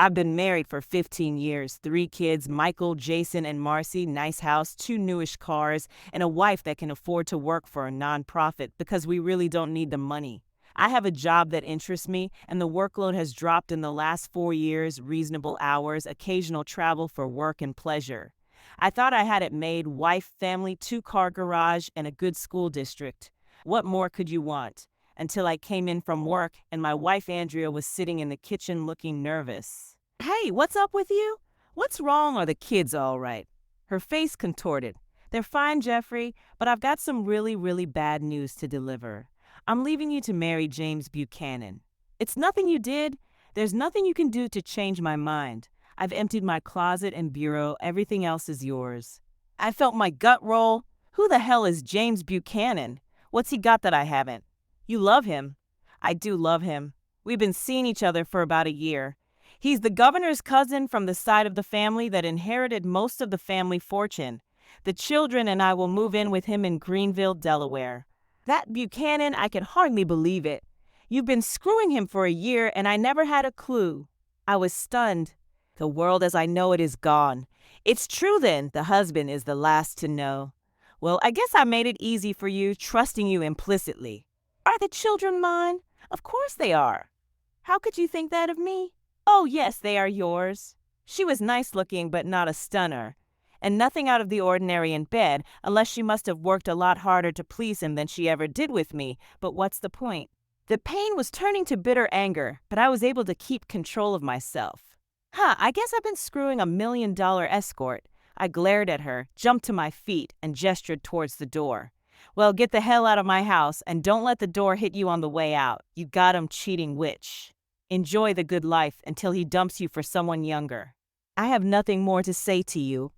I've been married for 15 years, 3 kids, Michael, Jason, and Marcy, nice house, 2 newish cars, and a wife that can afford to work for a nonprofit because we really don't need the money. I have a job that interests me, and the workload has dropped in the last 4 years, reasonable hours, occasional travel for work and pleasure. I thought I had it made: wife, family, 2-car garage, and a good school district. What more could you want? Until I came in from work and my wife Andrea was sitting in the kitchen looking nervous. "Hey, what's up with you? What's wrong? Are the kids all right?" Her face contorted. "They're fine, Jeffrey, but I've got some really, really bad news to deliver. I'm leaving you to marry James Buchanan. It's nothing you did. There's nothing you can do to change my mind. I've emptied my closet and bureau. Everything else is yours." I felt my gut roll. Who the hell is James Buchanan? What's he got that I haven't? "You love him." "I do love him. We've been seeing each other for about a year. He's the governor's cousin from the side of the family that inherited most of the family fortune. The children and I will move in with him in Greenville, Delaware." That Buchanan, I could hardly believe it. "You've been screwing him for a year and I never had a clue." I was stunned. The world as I know it is gone. "It's true then," the husband is the last to know. "Well, I guess I made it easy for you, trusting you implicitly." "Are the children mine?" "Of course they are." "How could you think that of me?" "Oh, yes, they are yours." She was nice looking, but not a stunner. And nothing out of the ordinary in bed, unless she must have worked a lot harder to please him than she ever did with me. But what's the point? The pain was turning to bitter anger, but I was able to keep control of myself. I guess I've been screwing $1 million escort. I glared at her, jumped to my feet, and gestured towards the door. "Well, get the hell out of my house, and don't let the door hit you on the way out. You got him, cheating witch. Enjoy the good life until he dumps you for someone younger. I have nothing more to say to you."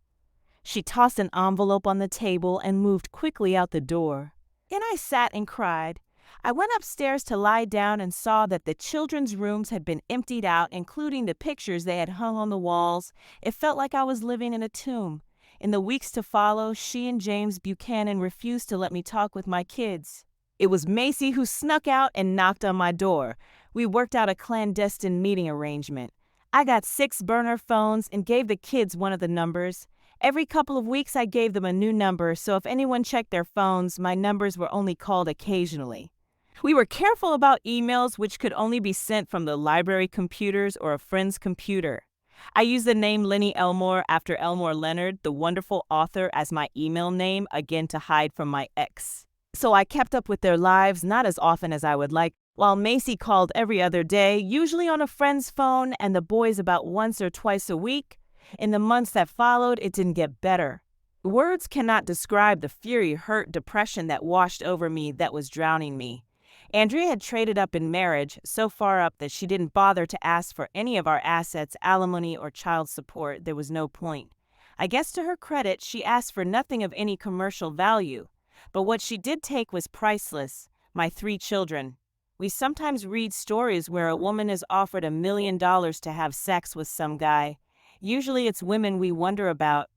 She tossed an envelope on the table and moved quickly out the door. Then I sat and cried. I went upstairs to lie down and saw that the children's rooms had been emptied out, including the pictures they had hung on the walls. It felt like I was living in a tomb. In the weeks to follow, she and James Buchanan refused to let me talk with my kids. It was Macy who snuck out and knocked on my door. We worked out a clandestine meeting arrangement. I got 6 burner phones and gave the kids one of the numbers. Every couple of weeks I gave them a new number, so if anyone checked their phones, my numbers were only called occasionally. We were careful about emails, which could only be sent from the library computers or a friend's computer. I used the name Lenny Elmore after Elmore Leonard, the wonderful author, as my email name, again to hide from my ex. So I kept up with their lives, not as often as I would like, while Macy called every other day, usually on a friend's phone, and the boys about once or twice a week. In the months that followed, it didn't get better. Words cannot describe the fury, hurt, depression that washed over me, that was drowning me. Andrea had traded up in marriage, so far up that she didn't bother to ask for any of our assets, alimony, or child support. There was no point. I guess to her credit, she asked for nothing of any commercial value. But what she did take was priceless: my 3 children. We sometimes read stories where a woman is offered $1 million to have sex with some guy. Usually it's women we wonder about.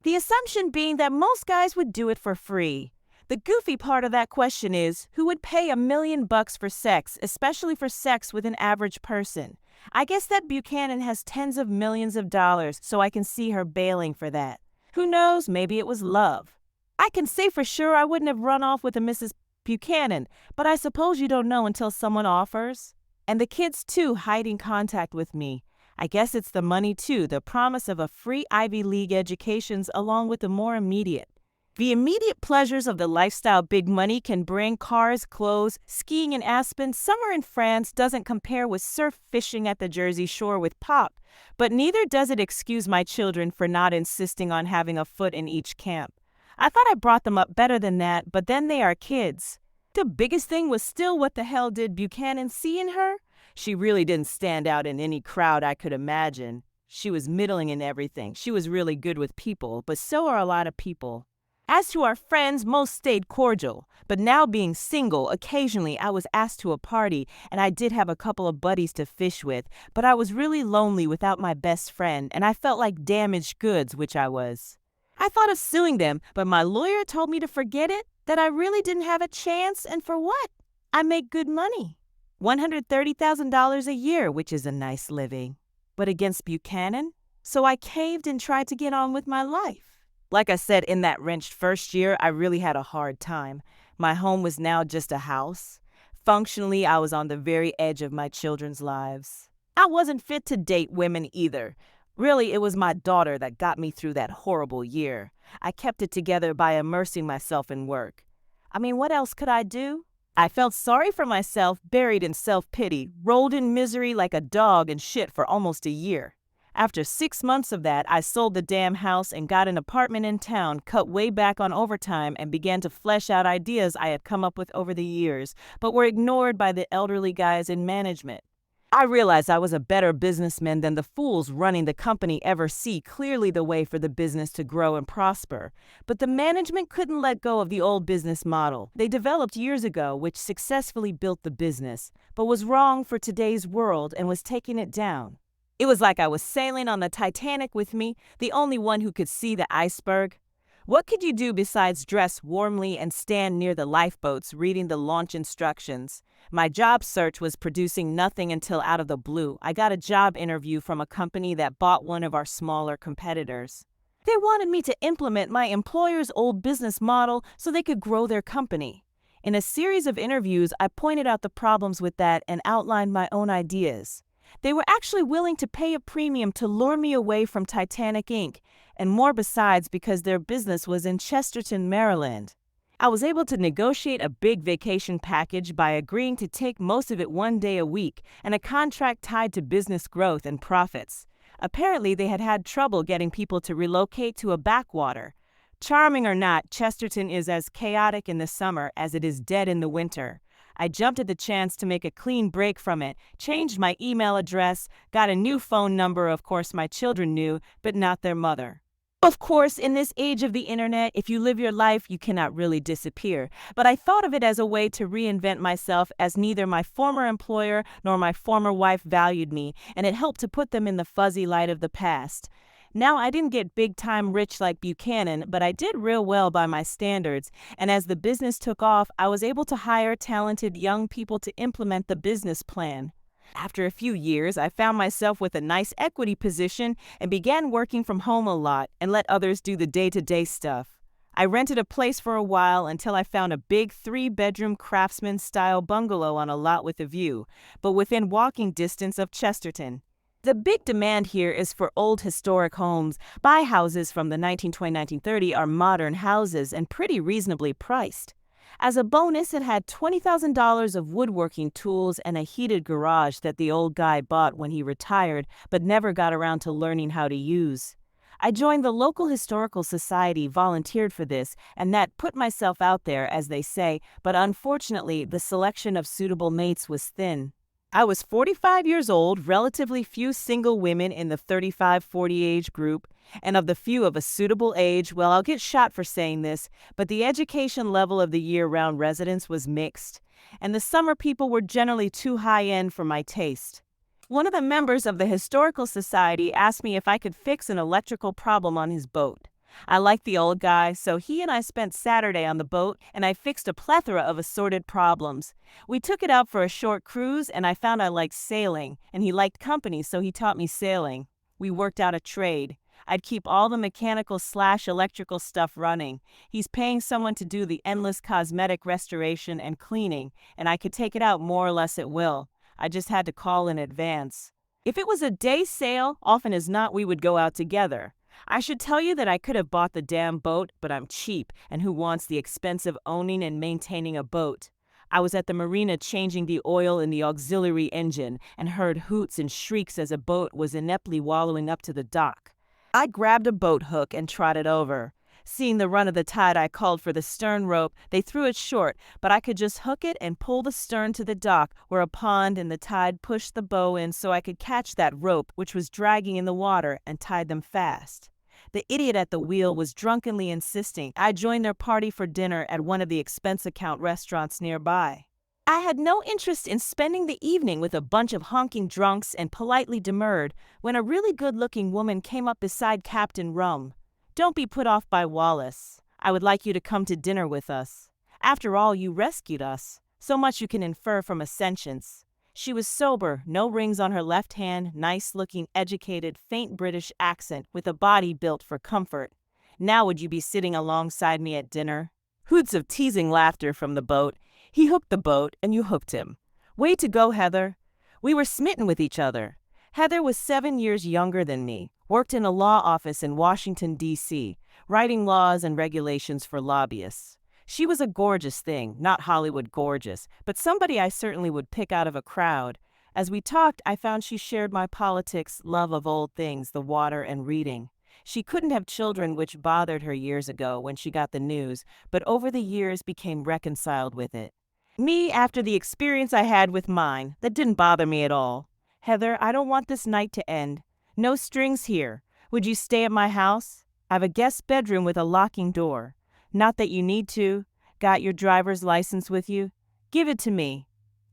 The assumption being that most guys would do it for free. The goofy part of that question is, who would pay $1 million for sex, especially for sex with an average person? I guess that Buchanan has tens of millions of dollars, so I can see her bailing for that. Who knows, maybe it was love. I can say for sure I wouldn't have run off with a Mrs. Buchanan, but I suppose you don't know until someone offers. And the kids, too, hiding contact with me. I guess it's the money, too, the promise of a free Ivy League educations along with the more immediate. The immediate pleasures of the lifestyle big money can bring: cars, clothes, skiing in Aspen, summer in France doesn't compare with surf fishing at the Jersey Shore with Pop, but neither does it excuse my children for not insisting on having a foot in each camp. I thought I brought them up better than that, but then they are kids. The biggest thing was still, what the hell did Buchanan see in her? She really didn't stand out in any crowd I could imagine. She was middling in everything. She was really good with people, but so are a lot of people. As to our friends, most stayed cordial, but now being single, occasionally I was asked to a party, and I did have a couple of buddies to fish with, but I was really lonely without my best friend, and I felt like damaged goods, which I was. I thought of suing them, but my lawyer told me to forget it, that I really didn't have a chance, and for what? I make good money. $130,000 a year, which is a nice living. but against Buchanan? So I caved and tried to get on with my life. Like I said, in that wrenched first year, I really had a hard time. My home was now just a house. Functionally, I was on the very edge of my children's lives. I wasn't fit to date women either. Really, it was my daughter that got me through that horrible year. I kept it together by immersing myself in work. I mean, what else could I do? I felt sorry for myself, buried in self-pity, rolled in misery like a dog in shit for almost a year. After 6 months of that, I sold the damn house and got an apartment in town, cut way back on overtime, and began to flesh out ideas I had come up with over the years, but were ignored by the elderly guys in management. I realized I was a better businessman than the fools running the company ever see clearly the way for the business to grow and prosper. But the management couldn't let go of the old business model they developed years ago, which successfully built the business, but was wrong for today's world and was taking it down. It was like I was sailing on the Titanic with me, the only one who could see the iceberg. What could you do besides dress warmly and stand near the lifeboats reading the launch instructions? My job search was producing nothing until out of the blue, I got a job interview from a company that bought one of our smaller competitors. They wanted me to implement my employer's old business model so they could grow their company. In a series of interviews, I pointed out the problems with that and outlined my own ideas. They were actually willing to pay a premium to lure me away from Titanic Inc., and more besides because their business was in Chesterton, Maryland. I was able to negotiate a big vacation package by agreeing to take most of it 1 day a week and a contract tied to business growth and profits. Apparently, they had had trouble getting people to relocate to a backwater. Charming or not, Chesterton is as chaotic in the summer as it is dead in the winter. I jumped at the chance to make a clean break from it, changed my email address, got a new phone number of course my children knew, but not their mother. Of course, in this age of the internet, if you live your life, you cannot really disappear. But I thought of it as a way to reinvent myself, as neither my former employer nor my former wife valued me, and it helped to put them in the fuzzy light of the past. Now, I didn't get big-time rich like Buchanan, but I did real well by my standards, and as the business took off, I was able to hire talented young people to implement the business plan. After a few years, I found myself with a nice equity position and began working from home a lot and let others do the day-to-day stuff. I rented a place for a while until I found a big 3-bedroom craftsman-style bungalow on a lot with a view, but within walking distance of Chesterton. The big demand here is for old historic homes. Buy houses from the 1920-1930 are modern houses and pretty reasonably priced. As a bonus, it had $20,000 of woodworking tools and a heated garage that the old guy bought when he retired but never got around to learning how to use. I joined the local historical society, volunteered for this, and that put myself out there, as they say, but unfortunately, the selection of suitable mates was thin. I was 45 years old, relatively few single women in the 35-40 age group, and of the few of a suitable age, well, I'll get shot for saying this, but the education level of the year-round residents was mixed, and the summer people were generally too high-end for my taste. One of the members of the Historical Society asked me if I could fix an electrical problem on his boat. I liked the old guy, so he and I spent Saturday on the boat, and I fixed a plethora of assorted problems. We took it out for a short cruise, and I found I liked sailing, and he liked company, so he taught me sailing. We worked out a trade. I'd keep all the mechanical/electrical stuff running. He's paying someone to do the endless cosmetic restoration and cleaning, and I could take it out more or less at will. I just had to call in advance. If it was a day sail, often as not we would go out together. I should tell you that I could have bought the damn boat, but I'm cheap, and who wants the expense of owning and maintaining a boat? I was at the marina changing the oil in the auxiliary engine and heard hoots and shrieks as a boat was ineptly wallowing up to the dock. I grabbed a boat hook and trotted over. Seeing the run of the tide, I called for the stern rope. They threw it short, but I could just hook it and pull the stern to the dock, where a pond and the tide pushed the bow in so I could catch that rope, which was dragging in the water, and tied them fast. The idiot at the wheel was drunkenly insisting I join their party for dinner at one of the expense account restaurants nearby. I had no interest in spending the evening with a bunch of honking drunks and politely demurred when a really good-looking woman came up beside Captain Rum. Don't be put off by Wallace. I would like you to come to dinner with us. After all, you rescued us. So much you can infer from a sentence. She was sober, no rings on her left hand, nice-looking, educated, faint British accent with a body built for comfort. Now would you be sitting alongside me at dinner? Hoots of teasing laughter from the boat. He hooked the boat, and you hooked him. Way to go, Heather. We were smitten with each other. Heather was 7 years younger than me, worked in a law office in Washington, D.C., writing laws and regulations for lobbyists. She was a gorgeous thing, not Hollywood gorgeous, but somebody I certainly would pick out of a crowd. As we talked, I found she shared my politics, love of old things, the water, and reading. She couldn't have children, which bothered her years ago when she got the news, but over the years became reconciled with it. Me, after the experience I had with mine, that didn't bother me at all. Heather, I don't want this night to end. No strings here. Would you stay at my house? I have a guest bedroom with a locking door. Not that you need to. Got your driver's license with you? Give it to me.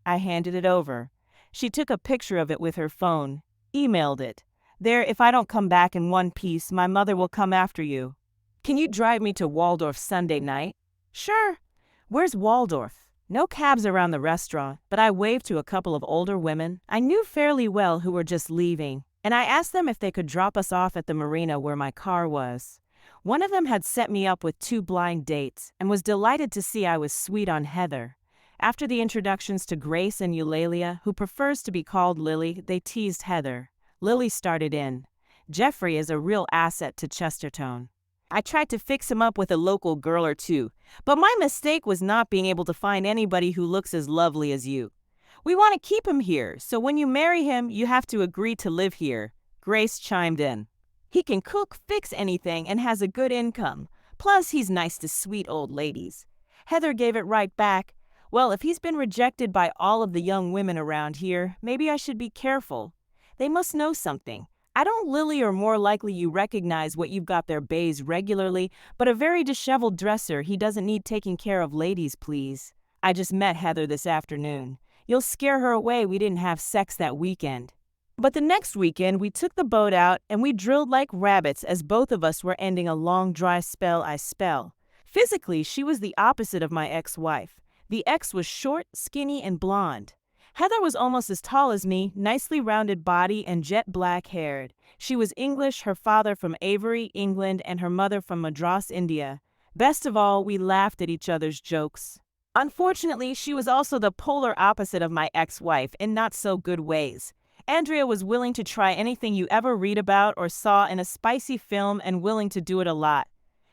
I handed it over. She took a picture of it with her phone. Emailed it. There, if I don't come back in one piece, my mother will come after you. Can you drive me to Waldorf Sunday night? Sure. Where's Waldorf? No cabs around the restaurant, but I waved to a couple of older women I knew fairly well who were just leaving, and I asked them if they could drop us off at the marina where my car was. One of them had set me up with 2 blind dates and was delighted to see I was sweet on Heather. After the introductions to Grace and Eulalia, who prefers to be called Lily, they teased Heather. Lily started in. Jeffrey is a real asset to Chesterton. I tried to fix him up with a local girl or two, but my mistake was not being able to find anybody who looks as lovely as you. We want to keep him here, so when you marry him, you have to agree to live here. Grace chimed in. He can cook, fix anything, and has a good income. Plus, he's nice to sweet old ladies. Heather gave it right back. Well, if he's been rejected by all of the young women around here, maybe I should be careful. They must know something. I don't Lily or more likely you recognize what you've got their bays regularly, but a very disheveled dresser, he doesn't need taking care of ladies, please. I just met Heather this afternoon. You'll scare her away we didn't have sex that weekend. But the next weekend, we took the boat out and we drilled like rabbits as both of us were ending a long dry spell. Physically, she was the opposite of my ex-wife. The ex was short, skinny, and blonde. Heather was almost as tall as me, nicely rounded body and jet black haired. She was English, her father from Avery, England, and her mother from Madras, India. Best of all, we laughed at each other's jokes. Unfortunately, she was also the polar opposite of my ex-wife in not so good ways. Andrea was willing to try anything you ever read about or saw in a spicy film and willing to do it a lot.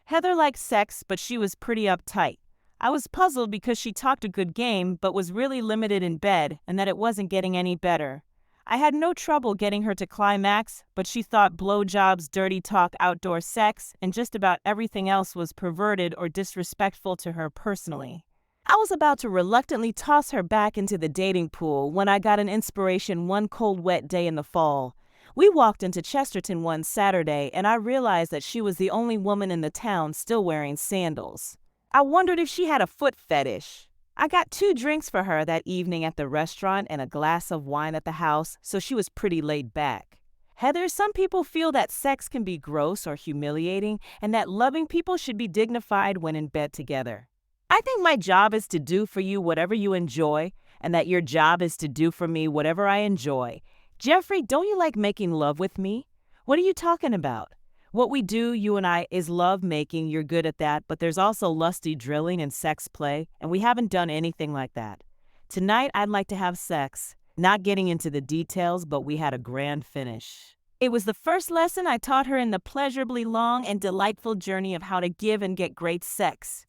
Heather liked sex, but she was pretty uptight. I was puzzled because she talked a good game but was really limited in bed and that it wasn't getting any better. I had no trouble getting her to climax, but she thought blowjobs, dirty talk, outdoor sex, and just about everything else was perverted or disrespectful to her personally. I was about to reluctantly toss her back into the dating pool when I got an inspiration one cold, wet day in the fall. We walked into Chesterton one Saturday and I realized that she was the only woman in the town still wearing sandals. I wondered if she had a foot fetish. I got 2 drinks for her that evening at the restaurant and a glass of wine at the house, so she was pretty laid back. Heather, some people feel that sex can be gross or humiliating and that loving people should be dignified when in bed together. I think my job is to do for you whatever you enjoy, and that your job is to do for me whatever I enjoy. Jeffrey, don't you like making love with me? What are you talking about? What we do, you and I, is love making. You're good at that, but there's also lusty drilling and sex play, and we haven't done anything like that. Tonight, I'd like to have sex. Not getting into the details, but we had a grand finish. It was the first lesson I taught her in the pleasurably long and delightful journey of how to give and get great sex.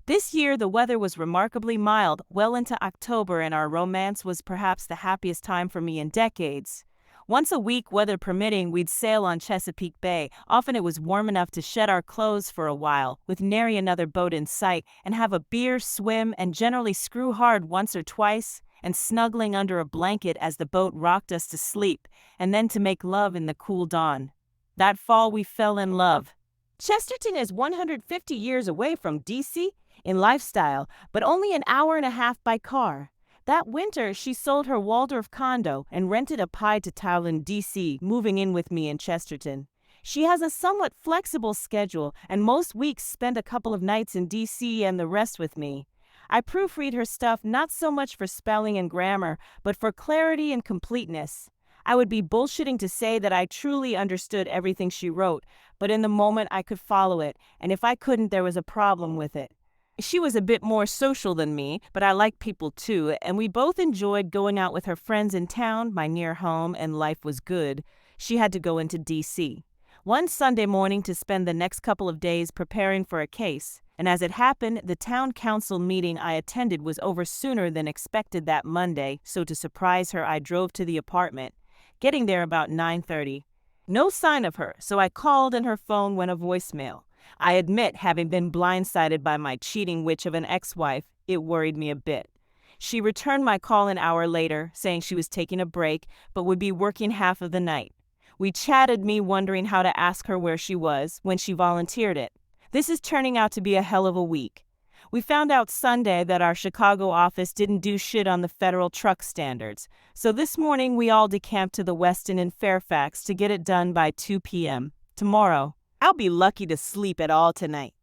This year, the weather was remarkably mild, well into October, and our romance was perhaps the happiest time for me in decades. Once a week, weather permitting, we'd sail on Chesapeake Bay. Often it was warm enough to shed our clothes for a while, with nary another boat in sight, and have a beer, swim, and generally screw hard once or twice, and snuggling under a blanket as the boat rocked us to sleep, and then to make love in the cool dawn. That fall, we fell in love. Chesterton is 150 years away from D.C. in lifestyle, but only an hour and a half by car. That winter, she sold her Waldorf condo and rented a pie to town in D.C., moving in with me in Chesterton. She has a somewhat flexible schedule and most weeks spend a couple of nights in D.C. and the rest with me. I proofread her stuff not so much for spelling and grammar, but for clarity and completeness. I would be bullshitting to say that I truly understood everything she wrote, but in the moment I could follow it, and if I couldn't, there was a problem with it. She was a bit more social than me, but I like people too, and we both enjoyed going out with her friends in town, my near home, and life was good. She had to go into D.C. one Sunday morning to spend the next couple of days preparing for a case, and as it happened, the town council meeting I attended was over sooner than expected that Monday, so to surprise her, I drove to the apartment, getting there about 9:30. No sign of her, so I called and her phone went a voicemail. I admit, having been blindsided by my cheating witch of an ex-wife, it worried me a bit. She returned my call an hour later, saying she was taking a break, but would be working half of the night. We chatted, me wondering how to ask her where she was, when she volunteered it. This is turning out to be a hell of a week. We found out Sunday that our Chicago office didn't do shit on the federal truck standards, so this morning we all decamped to the Westin in Fairfax to get it done by 2 p.m. tomorrow. I'll be lucky to sleep at all tonight.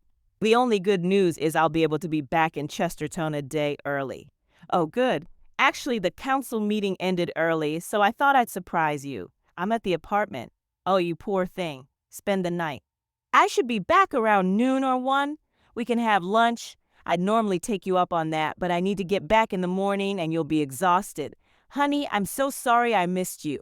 The only good news is I'll be able to be back in Chesterton a day early. Oh, good. Actually, the council meeting ended early, so I thought I'd surprise you. I'm at the apartment. Oh, you poor thing. Spend the night. I should be back around noon or 1. We can have lunch. I'd normally take you up on that, but I need to get back in the morning and you'll be exhausted. Honey, I'm so sorry I missed you.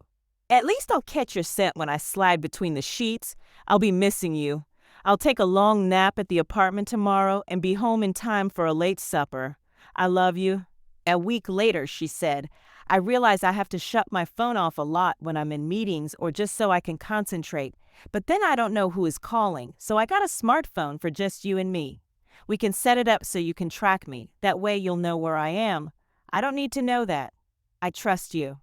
At least I'll catch your scent when I slide between the sheets. I'll be missing you. I'll take a long nap at the apartment tomorrow and be home in time for a late supper. I love you. A week later, she said, I realize I have to shut my phone off a lot when I'm in meetings or just so I can concentrate. But then I don't know who is calling, so I got a smartphone for just you and me. We can set it up so you can track me. That way you'll know where I am. I don't need to know that. I trust you.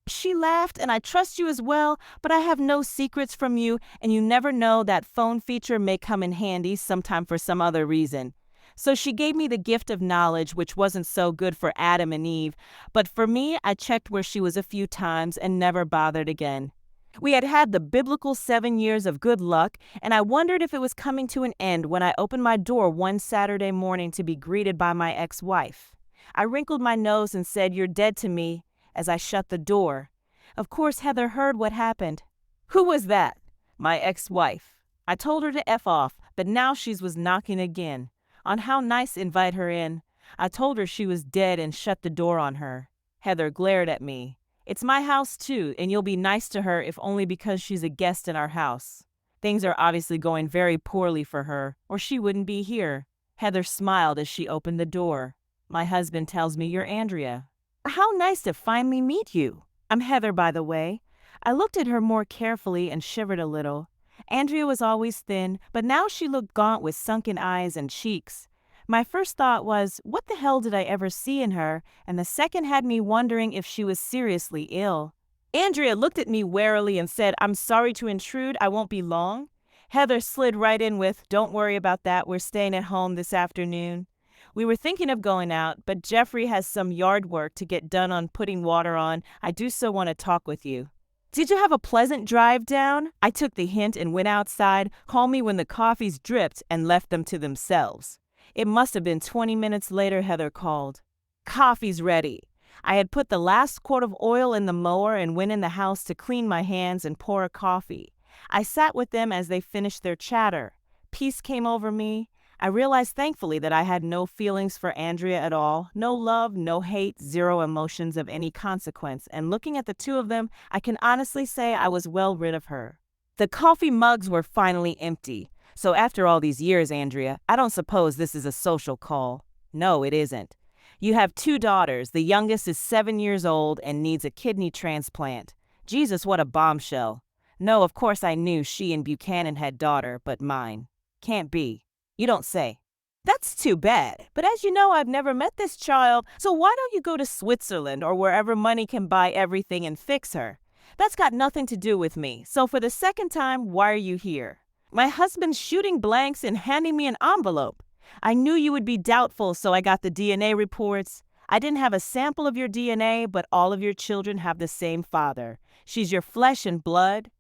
She laughed, and I trust you as well, but I have no secrets from you, and you never know, that phone feature may come in handy sometime for some other reason. So she gave me the gift of knowledge, which wasn't so good for Adam and Eve, but for me, I checked where she was a few times and never bothered again. We had had the biblical 7 years of good luck, and I wondered if it was coming to an end when I opened my door one Saturday morning to be greeted by my ex-wife. I wrinkled my nose and said, "You're dead to me," as I shut the door. Of course, Heather heard what happened. Who was that? My ex-wife. I told her to F off, but now she was knocking again. On how nice, invite her in. I told her she was dead and shut the door on her. Heather glared at me. It's my house too, and you'll be nice to her if only because she's a guest in our house. Things are obviously going very poorly for her, or she wouldn't be here. Heather smiled as she opened the door. My husband tells me you're Andrea. How nice to finally meet you. I'm Heather, by the way. I looked at her more carefully and shivered a little. Andrea was always thin, but now she looked gaunt with sunken eyes and cheeks. My first thought was, what the hell did I ever see in her? And the second had me wondering if she was seriously ill. Andrea looked at me warily and said, I'm sorry to intrude, I won't be long. Heather slid right in with, don't worry about that, we're staying at home this afternoon. We were thinking of going out, but Jeffrey has some yard work to get done on putting water on. I do so want to talk with you. Did you have a pleasant drive down? I took the hint and went outside, call me when the coffees dripped, and left them to themselves. It must have been 20 minutes later Heather called. Coffee's ready. I had put the last quart of oil in the mower and went in the house to clean my hands and pour a coffee. I sat with them as they finished their chatter. Peace came over me. I realized thankfully that I had no feelings for Andrea at all, no love, no hate, zero emotions of any consequence, and looking at the two of them, I can honestly say I was well rid of her. The coffee mugs were finally empty. So after all these years, Andrea, I don't suppose this is a social call. No, it isn't. You have 2 daughters. The youngest is 7 years old and needs a kidney transplant. Jesus, what a bombshell. No, of course I knew she and Buchanan had daughter, but mine. Can't be. You don't say. That's too bad. But as you know, I've never met this child, so why don't you go to Switzerland or wherever money can buy everything and fix her? That's got nothing to do with me. So for the second time, why are you here? My husband's shooting blanks and handing me an envelope. I knew you would be doubtful, so I got the DNA reports. I didn't have a sample of your DNA, but all of your children have the same father. She's your flesh and blood.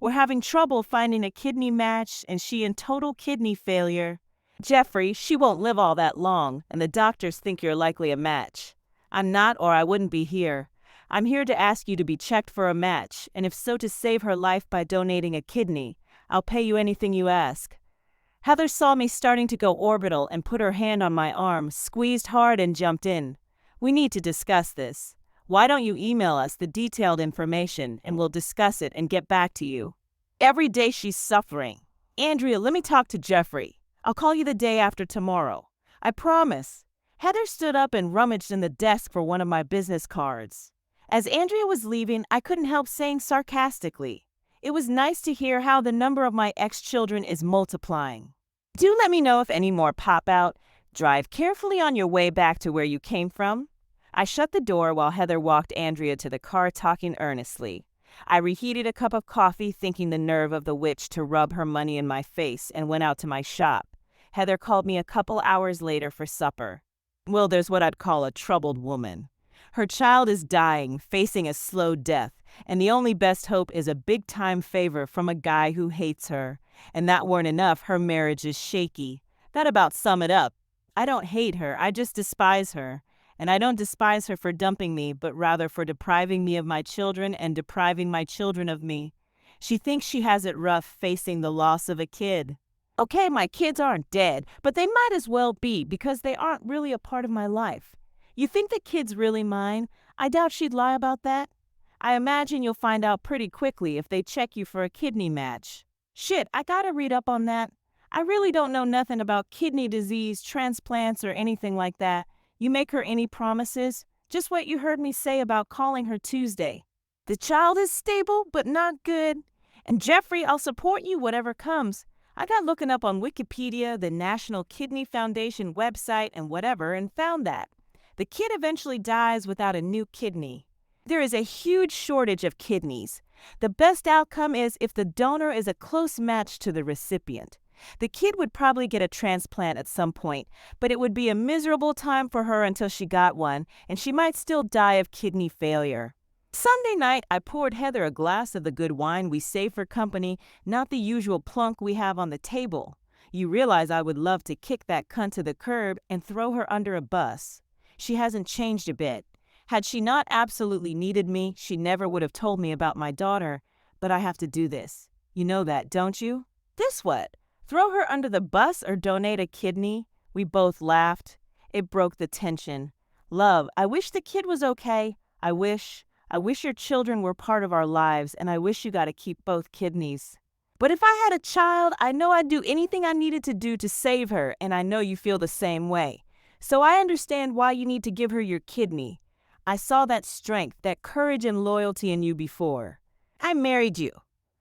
We're having trouble finding a kidney match, and she in total kidney failure. Jeffrey, she won't live all that long, and the doctors think you're likely a match. I'm not, or I wouldn't be here. I'm here to ask you to be checked for a match, and if so, to save her life by donating a kidney. I'll pay you anything you ask. Heather saw me starting to go orbital and put her hand on my arm, squeezed hard, and jumped in. We need to discuss this. Why don't you email us the detailed information, and we'll discuss it and get back to you. Every day she's suffering. Andrea, let me talk to Jeffrey. I'll call you the day after tomorrow. I promise. Heather stood up and rummaged in the desk for one of my business cards. As Andrea was leaving, I couldn't help saying sarcastically, "It was nice to hear how the number of my ex-children is multiplying." Do let me know if any more pop out. Drive carefully on your way back to where you came from. I shut the door while Heather walked Andrea to the car, talking earnestly. I reheated a cup of coffee, thinking the nerve of the witch to rub her money in my face, and went out to my shop. Heather called me a couple hours later for supper. Well, there's what I'd call a troubled woman. Her child is dying, facing a slow death, and the only best hope is a big-time favor from a guy who hates her. And that weren't enough, her marriage is shaky. That about sum it up. I don't hate her, I just despise her. And I don't despise her for dumping me, but rather for depriving me of my children and depriving my children of me. She thinks she has it rough facing the loss of a kid. Okay, my kids aren't dead, but they might as well be because they aren't really a part of my life. You think the kid's really mine? I doubt she'd lie about that. I imagine you'll find out pretty quickly if they check you for a kidney match. Shit, I gotta read up on that. I really don't know nothing about kidney disease, transplants, or anything like that. You make her any promises? Just what you heard me say about calling her Tuesday. The child is stable, but not good. And Jeffrey, I'll support you whatever comes. I got looking up on Wikipedia, the National Kidney Foundation website, and whatever, and found that the kid eventually dies without a new kidney. There is a huge shortage of kidneys. The best outcome is if the donor is a close match to the recipient. The kid would probably get a transplant at some point, but it would be a miserable time for her until she got one, and she might still die of kidney failure. Sunday night, I poured Heather a glass of the good wine we save for company, not the usual plunk we have on the table. You realize I would love to kick that cunt to the curb and throw her under a bus. She hasn't changed a bit. Had she not absolutely needed me, she never would have told me about my daughter. But I have to do this. You know that, don't you? This what? Throw her under the bus or donate a kidney? We both laughed. It broke the tension. Love, I wish the kid was okay. I wish your children were part of our lives, and I wish you got to keep both kidneys. But if I had a child, I know I'd do anything I needed to do to save her, and I know you feel the same way. So I understand why you need to give her your kidney. I saw that strength, that courage and loyalty in you before. I married you.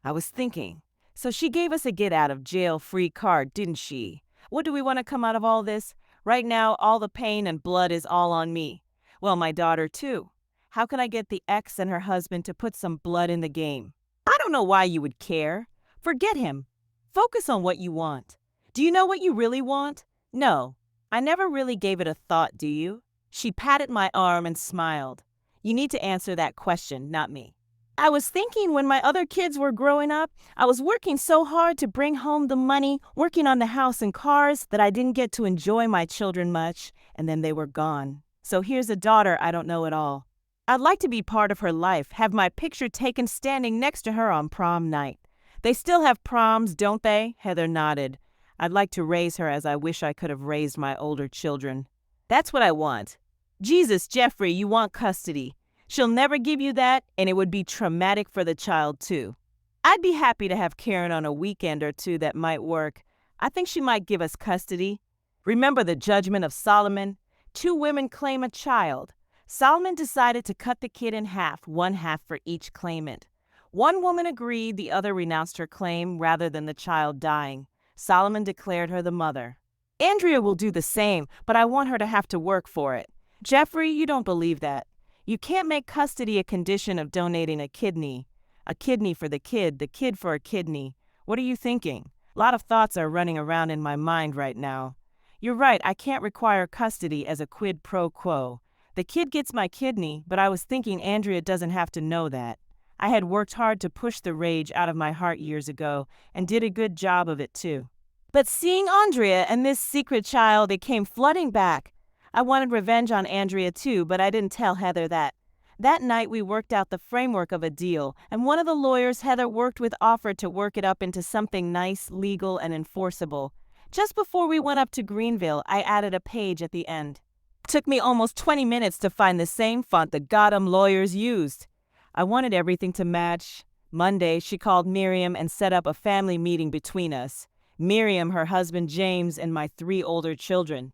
I was thinking. So she gave us a get-out-of-jail-free card, didn't she? What do we want to come out of all this? Right now, all the pain and blood is all on me. Well, my daughter, too. How can I get the ex and her husband to put some blood in the game? I don't know why you would care. Forget him. Focus on what you want. Do you know what you really want? No. I never really gave it a thought, do you? She patted my arm and smiled. You need to answer that question, not me. I was thinking when my other kids were growing up, I was working so hard to bring home the money, working on the house and cars, that I didn't get to enjoy my children much, and then they were gone. So here's a daughter I don't know at all. I'd like to be part of her life, have my picture taken standing next to her on prom night. They still have proms, don't they? Heather nodded. I'd like to raise her as I wish I could have raised my older children. That's what I want. Jesus, Jeffrey, you want custody. She'll never give you that, and it would be traumatic for the child, too. I'd be happy to have Karen on a weekend or two that might work. I think she might give us custody. Remember the judgment of Solomon? 2 women claim a child. Solomon decided to cut the kid in half, 1/2 for each claimant. One woman agreed, the other renounced her claim rather than the child dying. Solomon declared her the mother. Andrea will do the same, but I want her to have to work for it. Jeffrey, you don't believe that. You can't make custody a condition of donating a kidney. A kidney for the kid for a kidney. What are you thinking? A lot of thoughts are running around in my mind right now. You're right, I can't require custody as a quid pro quo. The kid gets my kidney, but I was thinking Andrea doesn't have to know that. I had worked hard to push the rage out of my heart years ago, and did a good job of it too. But seeing Andrea and this secret child, it came flooding back. I wanted revenge on Andrea too, but I didn't tell Heather that. That night we worked out the framework of a deal, and one of the lawyers Heather worked with offered to work it up into something nice, legal, and enforceable. Just before we went up to Greenville, I added a page at the end. Took me almost 20 minutes to find the same font the goddamn lawyers used. I wanted everything to match. Monday, she called Miriam and set up a family meeting between us. Miriam, her husband James, and my 3 older children.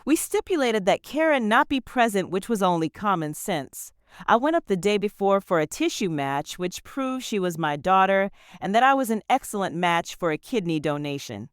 We stipulated that Karen not be present, which was only common sense. I went up the day before for a tissue match, which proved she was my daughter and that I was an excellent match for a kidney donation.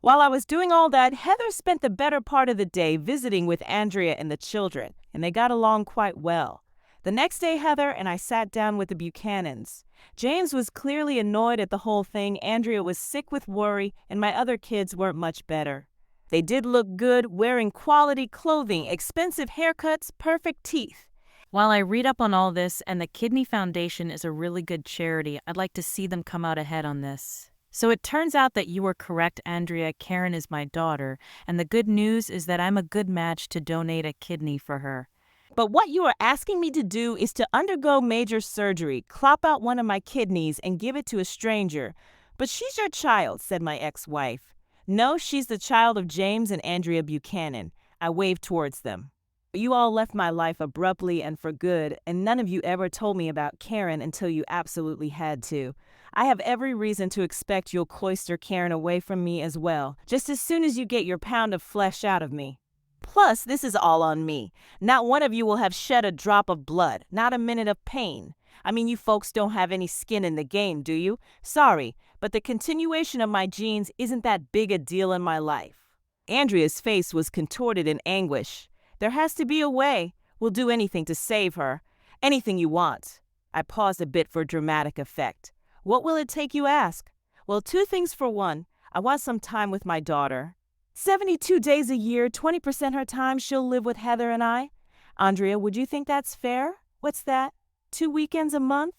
While I was doing all that, Heather spent the better part of the day visiting with Andrea and the children, and they got along quite well. The next day, Heather and I sat down with the Buchanans. James was clearly annoyed at the whole thing, Andrea was sick with worry, and my other kids weren't much better. They did look good, wearing quality clothing, expensive haircuts, perfect teeth. While I read up on all this and the Kidney Foundation is a really good charity, I'd like to see them come out ahead on this. So it turns out that you were correct, Andrea. Karen is my daughter, and the good news is that I'm a good match to donate a kidney for her. But what you are asking me to do is to undergo major surgery, clop out one of my kidneys, and give it to a stranger. But she's your child, said my ex-wife. No, she's the child of James and Andrea Buchanan. I waved towards them. You all left my life abruptly and for good, and none of you ever told me about Karen until you absolutely had to. I have every reason to expect you'll cloister Karen away from me as well, just as soon as you get your pound of flesh out of me. Plus, this is all on me. Not one of you will have shed a drop of blood, not a minute of pain. I mean, you folks don't have any skin in the game, do you? Sorry, but the continuation of my genes isn't that big a deal in my life. Andrea's face was contorted in anguish. There has to be a way. We'll do anything to save her. Anything you want. I paused a bit for dramatic effect. What will it take, you ask? Well, 2 things for one. I want some time with my daughter. 72 days a year, 20% her time she'll live with Heather and I. Andrea, would you think that's fair? What's that? 2 weekends a month?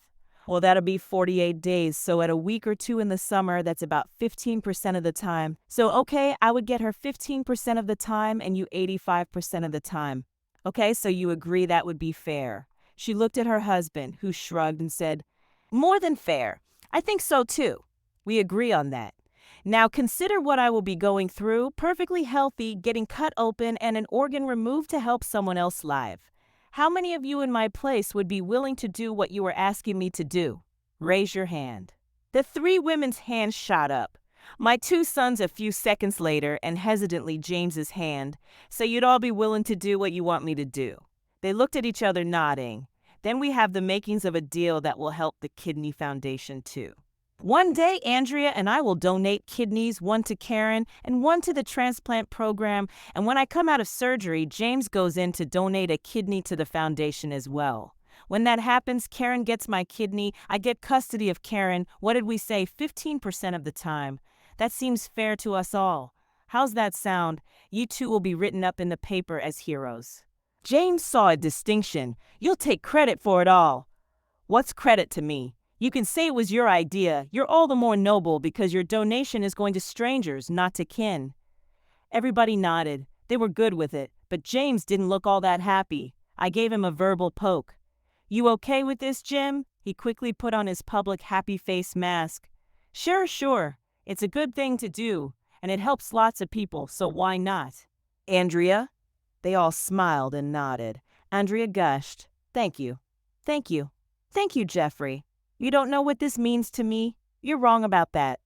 Well, that'll be 48 days, so at a week or 2 in the summer, that's about 15% of the time. So, okay, I would get her 15% of the time and you 85% of the time. Okay, so you agree that would be fair. She looked at her husband, who shrugged and said, more than fair. I think so too. We agree on that. Now consider what I will be going through, perfectly healthy, getting cut open and an organ removed to help someone else live. How many of you in my place would be willing to do what you were asking me to do? Raise your hand. The 3 women's hands shot up. My 2 sons a few seconds later, and hesitantly James's hand. So you'd all be willing to do what you want me to do. They looked at each other, nodding. Then we have the makings of a deal that will help the Kidney Foundation too. One day, Andrea and I will donate kidneys, 1 to Karen and 1 to the transplant program. And when I come out of surgery, James goes in to donate a kidney to the foundation as well. When that happens, Karen gets my kidney. I get custody of Karen. What did we say? 15% of the time. That seems fair to us all. How's that sound? You 2 will be written up in the paper as heroes. James saw a distinction. You'll take credit for it all. What's credit to me? You can say it was your idea. You're all the more noble because your donation is going to strangers, not to kin. Everybody nodded. They were good with it, but James didn't look all that happy. I gave him a verbal poke. You okay with this, Jim? He quickly put on his public happy face mask. Sure. It's a good thing to do, and it helps lots of people, so why not? Andrea? They all smiled and nodded. Andrea gushed. Thank you. Thank you, Jeffrey. You don't know what this means to me? You're wrong about that.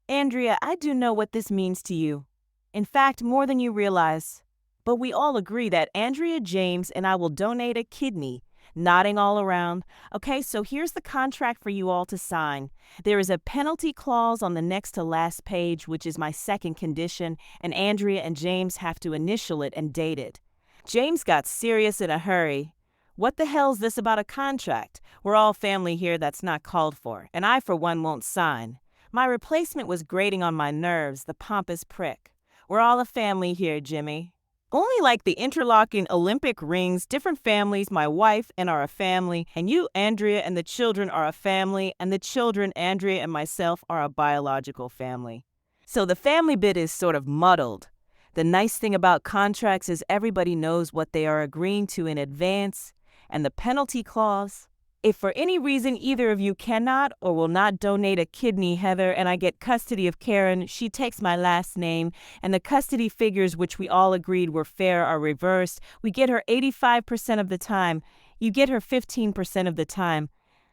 Andrea, I do know what this means to you. In fact, more than you realize. But we all agree that Andrea, James, and I will donate a kidney. Nodding all around. Okay, so here's the contract for you all to sign. There is a penalty clause on the next to last page, which is my second condition, and Andrea and James have to initial it and date it. James got serious in a hurry. What the hell's this about a contract? We're all family here, that's not called for, and I for one won't sign. My replacement was grating on my nerves, the pompous prick. We're all a family here, Jimmy. Only like the interlocking Olympic rings, different families, my wife and are a family, and you, Andrea, and the children are a family, and the children, Andrea and myself, are a biological family. So the family bit is sort of muddled. The nice thing about contracts is everybody knows what they are agreeing to in advance, and the penalty clause. If for any reason either of you cannot or will not donate a kidney, Heather, and I get custody of Karen, she takes my last name, and the custody figures which we all agreed were fair are reversed. We get her 85% of the time. You get her 15% of the time.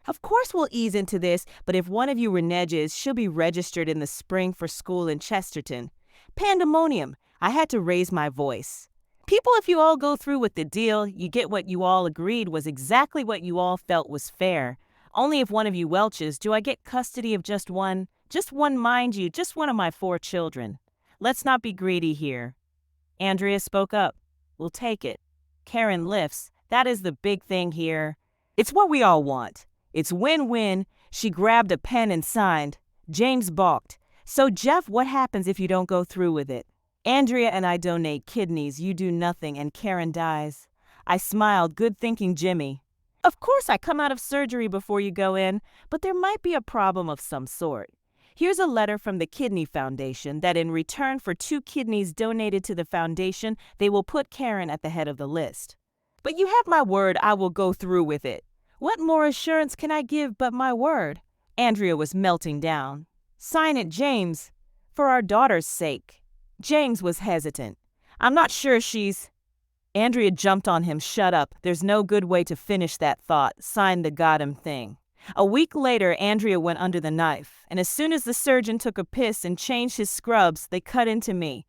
Of course we'll ease into this, but if one of you reneges, she'll be registered in the spring for school in Chesterton. Pandemonium. I had to raise my voice. People, if you all go through with the deal, you get what you all agreed was exactly what you all felt was fair. Only if one of you welches do I get custody of just one. Just one, mind you, just one of my 4 children. Let's not be greedy here. Andrea spoke up. We'll take it. Karen lifts. That is the big thing here. It's what we all want. It's win-win. She grabbed a pen and signed. James balked. So, Jeff, what happens if you don't go through with it? Andrea and I donate kidneys, you do nothing, and Karen dies. I smiled, good thinking, Jimmy. Of course I come out of surgery before you go in, but there might be a problem of some sort. Here's a letter from the Kidney Foundation that in return for 2 kidneys donated to the foundation, they will put Karen at the head of the list. But you have my word I will go through with it. What more assurance can I give but my word? Andrea was melting down. Sign it, James, for our daughter's sake. James was hesitant. I'm not sure she's... Andrea jumped on him. Shut up. There's no good way to finish that thought. Sign the goddamn thing. A week later, Andrea went under the knife, and as soon as the surgeon took a piss and changed his scrubs, they cut into me.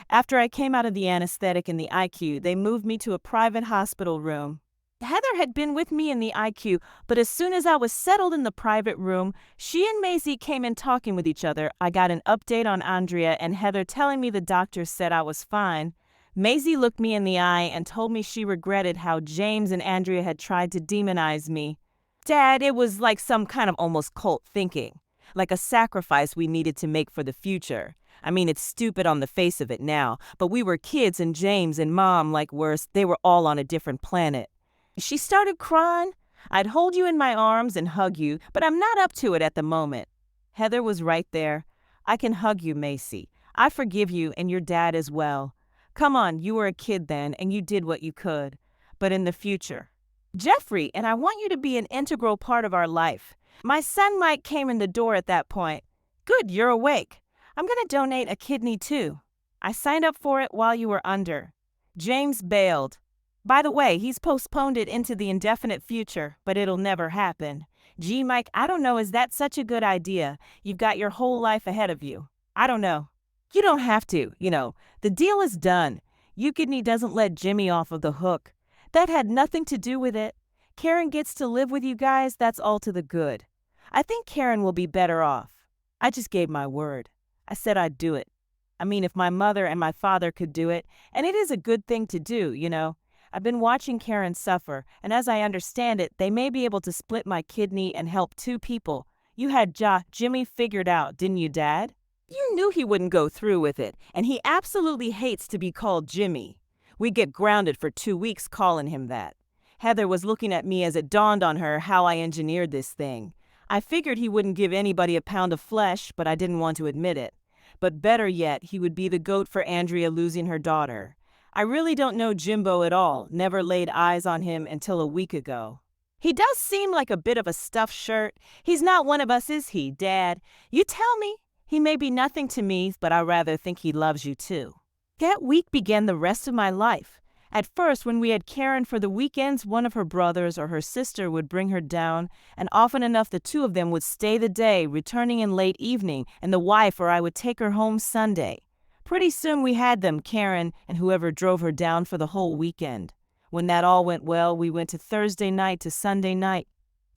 After I came out of the anesthetic in the IQ, they moved me to a private hospital room. Heather had been with me in the IQ, but as soon as I was settled in the private room, she and Maisie came in talking with each other. I got an update on Andrea and Heather telling me the doctor said I was fine. Maisie looked me in the eye and told me she regretted how James and Andrea had tried to demonize me. Dad, it was like some kind of almost cult thinking, like a sacrifice we needed to make for the future. I mean, it's stupid on the face of it now, but we were kids and James and Mom, like worse, they were all on a different planet. She started crying. I'd hold you in my arms and hug you, but I'm not up to it at the moment. Heather was right there. I can hug you, Macy. I forgive you and your dad as well. Come on, you were a kid then and you did what you could. But in the future. Jeffrey, and I want you to be an integral part of our life. My son Mike came in the door at that point. Good, you're awake. I'm going to donate a kidney too. I signed up for it while you were under. James bailed. By the way, he's postponed it into the indefinite future, but it'll never happen. Gee, Mike, I don't know, is that such a good idea? You've got your whole life ahead of you. I don't know. You don't have to, the deal is done. UKidney doesn't let Jimmy off of the hook. That had nothing to do with it. Karen gets to live with you guys, that's all to the good. I think Karen will be better off. I just gave my word. I said I'd do it. I mean, if my mother and my father could do it, and it is a good thing to do, I've been watching Karen suffer, and as I understand it, they may be able to split my kidney and help 2 people. You had Jimmy figured out, didn't you, Dad? You knew he wouldn't go through with it, and he absolutely hates to be called Jimmy. We get grounded for 2 weeks calling him that. Heather was looking at me as it dawned on her how I engineered this thing. I figured he wouldn't give anybody a pound of flesh, but I didn't want to admit it. But better yet, he would be the goat for Andrea losing her daughter. I really don't know Jimbo at all, never laid eyes on him until a week ago. He does seem like a bit of a stuffed shirt. He's not one of us, is he, Dad? You tell me. He may be nothing to me, but I rather think he loves you too. That week began the rest of my life. At first, when we had Karen for the weekends, one of her brothers or her sister would bring her down, and often enough the 2 of them would stay the day, returning in late evening, and the wife or I would take her home Sunday. Pretty soon we had them, Karen and whoever drove her down, for the whole weekend. When that all went well, we went to Thursday night to Sunday night.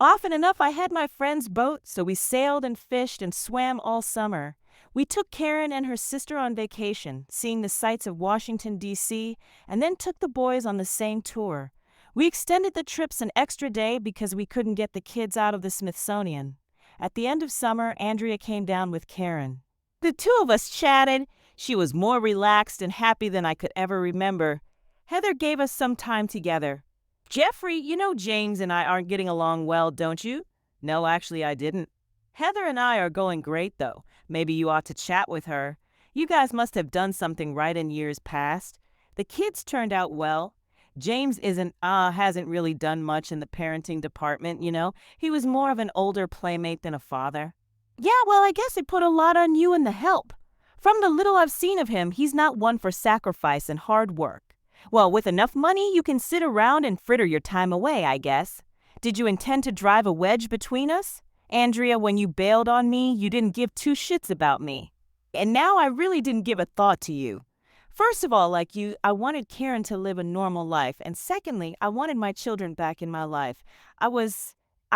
Often enough I had my friend's boat, so we sailed and fished and swam all summer. We took Karen and her sister on vacation, seeing the sights of Washington, D.C., and then took the boys on the same tour. We extended the trips an extra day because we couldn't get the kids out of the Smithsonian. At the end of summer, Andrea came down with Karen. The 2 of us chatted. She was more relaxed and happy than I could ever remember. Heather gave us some time together. Jeffrey, you know James and I aren't getting along well, don't you? No, actually I didn't. Heather and I are going great, though. Maybe you ought to chat with her. You guys must have done something right in years past. The kids turned out well. James hasn't really done much in the parenting department, you know. He was more of an older playmate than a father. Yeah, well, I guess it put a lot on you and the help. From the little I've seen of him, he's not one for sacrifice and hard work. Well, with enough money, you can sit around and fritter your time away, I guess. Did you intend to drive a wedge between us? Andrea, when you bailed on me, you didn't give two shits about me. And now I really didn't give a thought to you. First of all, like you, I wanted Karen to live a normal life. And secondly, I wanted my children back in my life. I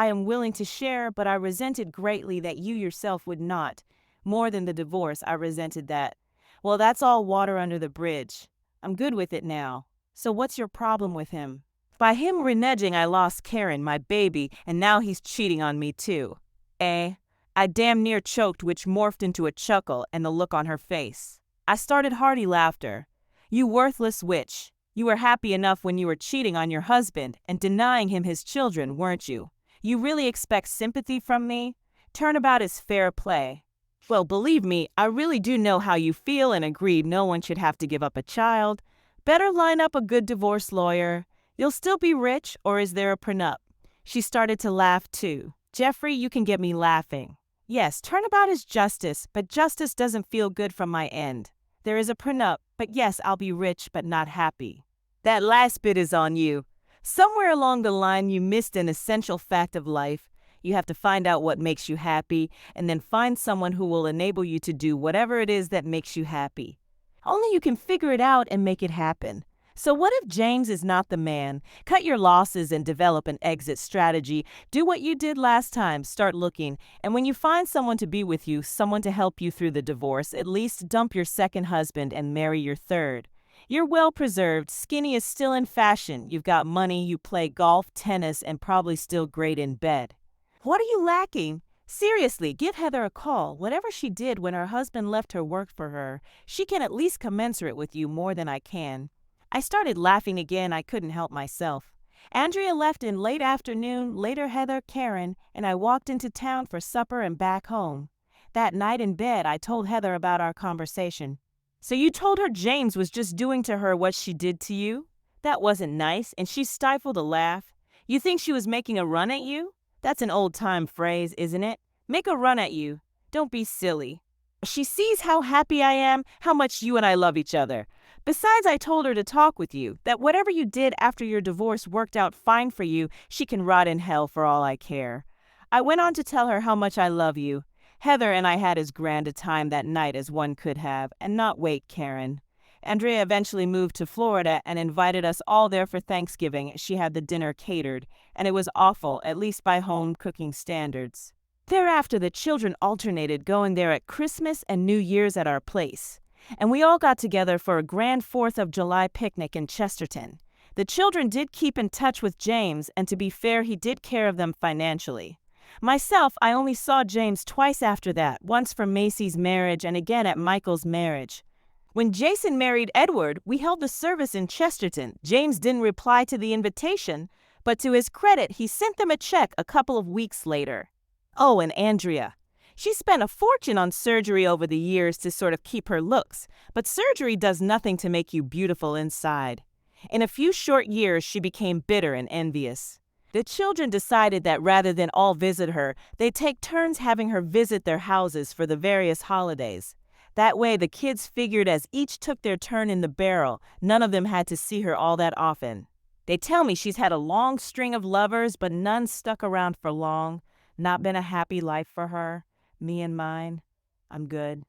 am willing to share, but I resented greatly that you yourself would not. More than the divorce, I resented that. Well, that's all water under the bridge. I'm good with it now. So what's your problem with him? By him reneging, I lost Karen, my baby, and now he's cheating on me too. Eh? I damn near choked, which morphed into a chuckle and the look on her face. I started hearty laughter. You worthless witch. You were happy enough when you were cheating on your husband and denying him his children, weren't you? You really expect sympathy from me? Turnabout is fair play. Well, believe me, I really do know how you feel and agree no one should have to give up a child. Better line up a good divorce lawyer. You'll still be rich, or is there a prenup? She started to laugh too. Jeffrey, you can get me laughing. Yes, turnabout is justice, but justice doesn't feel good from my end. There is a prenup, but yes, I'll be rich but not happy. That last bit is on you. Somewhere along the line, you missed an essential fact of life. You have to find out what makes you happy, and then find someone who will enable you to do whatever it is that makes you happy. Only you can figure it out and make it happen. So what if James is not the man? Cut your losses and develop an exit strategy. Do what you did last time, start looking. And when you find someone to be with you, someone to help you through the divorce, at least dump your second husband and marry your third. You're well preserved, skinny is still in fashion, you've got money, you play golf, tennis, and probably still great in bed. What are you lacking? Seriously, give Heather a call. Whatever she did when her husband left her work for her, she can at least commensurate with you more than I can. I started laughing again. I couldn't help myself. Andrea left in late afternoon, later Heather, Karen, and I walked into town for supper and back home. That night in bed, I told Heather about our conversation. So you told her James was just doing to her what she did to you? That wasn't nice, and she stifled a laugh. You think she was making a run at you? That's an old-time phrase, isn't it? Make a run at you. Don't be silly. She sees how happy I am, how much you and I love each other. Besides, I told her to talk with you, that whatever you did after your divorce worked out fine for you, she can rot in hell for all I care. I went on to tell her how much I love you. Heather and I had as grand a time that night as one could have, and not wait, Karen. Andrea eventually moved to Florida and invited us all there for Thanksgiving. She had the dinner catered, and it was awful, at least by home cooking standards. Thereafter, the children alternated going there at Christmas and New Year's at our place. And we all got together for a grand 4th of July picnic in Chesterton. The children did keep in touch with James, and to be fair, he did care of them financially. Myself, I only saw James twice after that, once for Macy's marriage and again at Michael's marriage. When Jason married Edward, we held the service in Chesterton. James didn't reply to the invitation, but to his credit, he sent them a check a couple of weeks later. Oh, and Andrea. She spent a fortune on surgery over the years to sort of keep her looks, but surgery does nothing to make you beautiful inside. In a few short years, she became bitter and envious. The children decided that rather than all visit her, they'd take turns having her visit their houses for the various holidays. That way, the kids figured as each took their turn in the barrel, none of them had to see her all that often. They tell me she's had a long string of lovers, but none stuck around for long. Not been a happy life for her. Me and mine. I'm good.